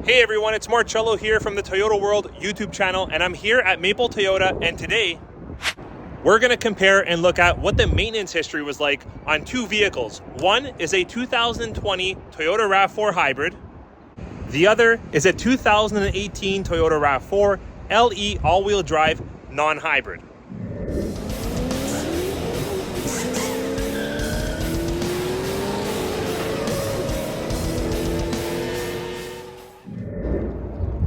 Hey everyone, it's Marcello here from the Toyota World YouTube channel, and I'm here at Maple Toyota, and today we're going to compare and look at what the maintenance history was like on two vehicles. One is a 2020 Toyota RAV4 Hybrid. The other is a 2018 Toyota RAV4 LE all-wheel drive non-hybrid.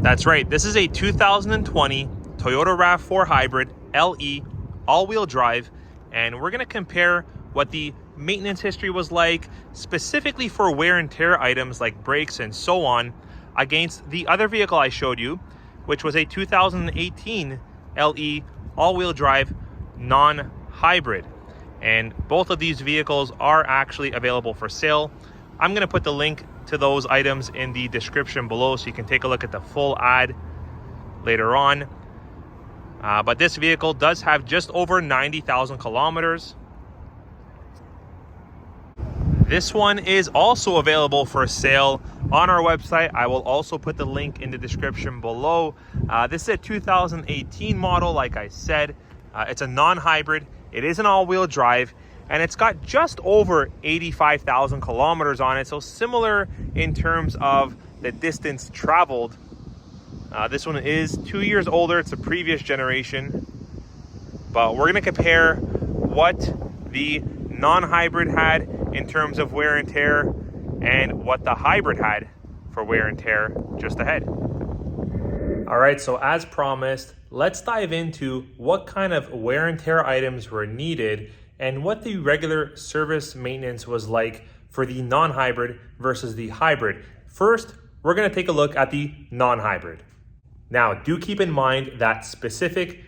That's right, this is a 2020 Toyota RAV4 Hybrid LE all-wheel drive, and we're going to compare what the maintenance history was like, specifically for wear and tear items like brakes and so on, against the other vehicle I showed you, which was a 2018 LE all-wheel drive non-hybrid. And both of these vehicles are actually available for sale. I'm going to put the link to those items in the description below so you can take a look at the full ad later on. But this vehicle does have just over 90,000 kilometers. This one is also available for sale on our website. I will also put the link in the description below. This is a 2018 model, like I said. It's a non-hybrid. It is an all-wheel drive, and it's got just over 85,000 kilometers on it. So similar in terms of the distance traveled. This one is 2 years older. It's a previous generation. But we're gonna compare what the non-hybrid had in terms of wear and tear and what the hybrid had for wear and tear just ahead. All right, so as promised, let's dive into what kind of wear and tear items were needed and what the regular service maintenance was like for the non-hybrid versus the hybrid. First, we're gonna take a look at the non-hybrid. Now, do keep in mind that specific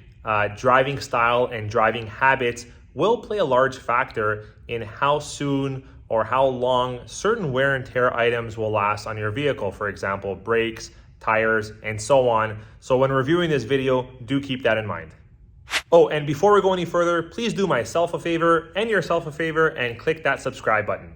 driving style and driving habits will play a large factor in how soon or how long certain wear and tear items will last on your vehicle. For example, brakes, tires, and so on. So when reviewing this video, do keep that in mind. Oh, and before we go any further, please do myself a favor and yourself a favor and click that subscribe button.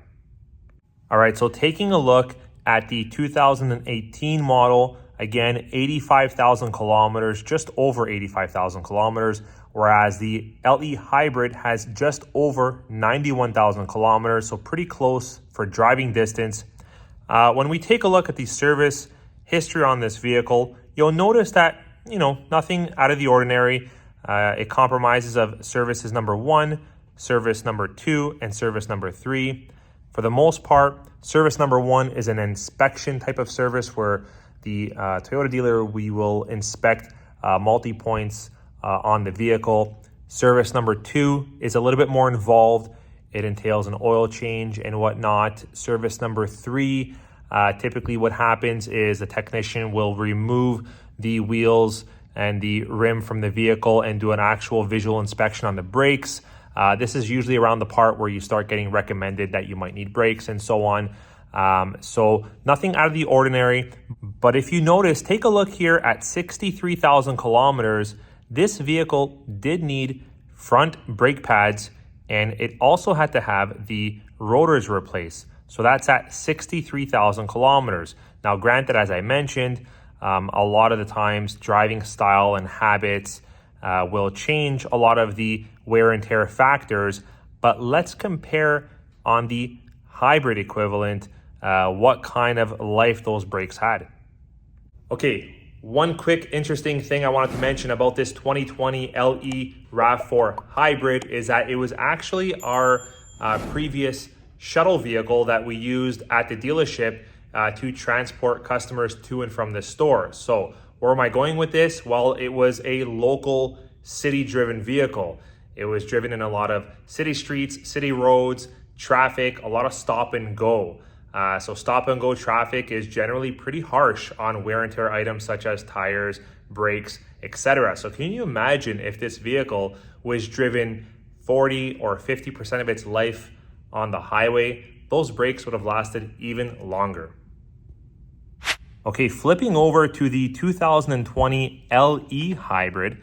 All right, so taking a look at the 2018 model, again, 85,000 kilometers, just over 85,000 kilometers, whereas the LE Hybrid has just over 91,000 kilometers, so pretty close for driving distance. When we take a look at the service history on this vehicle, you'll notice that, nothing out of the ordinary. It compromises of services number 1, service number 2, and service number 3. For the most part, service number 1 is an inspection type of service where the Toyota dealer, we will inspect multi-points on the vehicle. Service number 2 is a little bit more involved. It entails an oil change and whatnot. Service number 3, typically what happens is the technician will remove the wheels and the rim from the vehicle and do an actual visual inspection on the brakes. This is usually around the part where you start getting recommended that you might need brakes and so on. So nothing out of the ordinary, but if you notice, take a look here at 63,000 kilometers. This vehicle did need front brake pads, and it also had to have the rotors replaced. So that's at 63,000 kilometers. Now, granted, as I mentioned, a lot of the times driving style and habits will change a lot of the wear and tear factors, but let's compare on the hybrid equivalent what kind of life those brakes had. Okay, one quick interesting thing I wanted to mention about this 2020 LE RAV4 Hybrid is that it was actually our previous shuttle vehicle that we used at the dealership to transport customers to and from the store. So where am I going with this? Well, it was a local city-driven vehicle. It was driven in a lot of city streets, city roads, traffic, a lot of stop and go. So stop and go traffic is generally pretty harsh on wear and tear items such as tires, brakes, etc. So can you imagine if this vehicle was driven 40 or 50% of its life on the highway? Those brakes would have lasted even longer. Okay, flipping over to the 2020 LE Hybrid.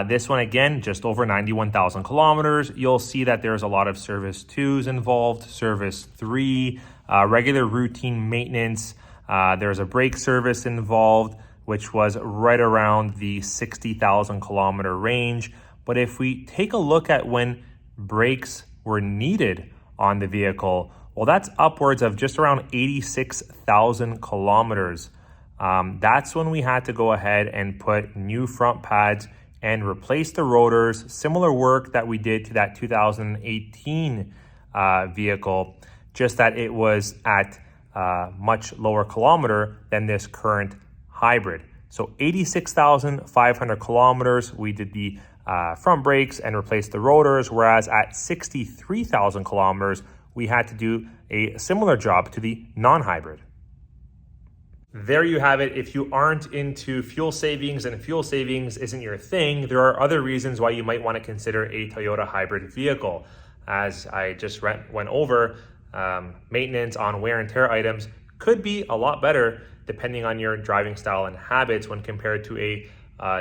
This one, again, just over 91,000 kilometers. You'll see that there's a lot of service 2s involved, service 3, regular routine maintenance, There's a brake service involved, which was right around the 60,000 kilometer range. But if we take a look at when brakes were needed on the vehicle, well, that's upwards of just around 86,000 kilometers. That's when we had to go ahead and put new front pads and replace the rotors, similar work that we did to that 2018 vehicle, just that it was at much lower kilometer than this current hybrid. So 86,500 kilometers, we did the front brakes and replaced the rotors, whereas at 63,000 kilometers, we had to do a similar job to the non-hybrid. There you have it. If you aren't into fuel savings and fuel savings isn't your thing, there are other reasons why you might want to consider a Toyota hybrid vehicle. As I just went over, maintenance on wear and tear items could be a lot better depending on your driving style and habits when compared to a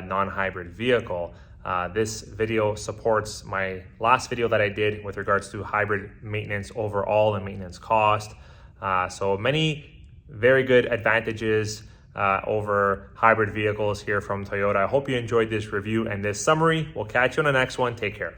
non-hybrid vehicle. This video supports my last video that I did with regards to hybrid maintenance overall and maintenance cost. So many very good advantages over hybrid vehicles here from Toyota. I hope you enjoyed this review and this summary. We'll catch you on the next one. Take care.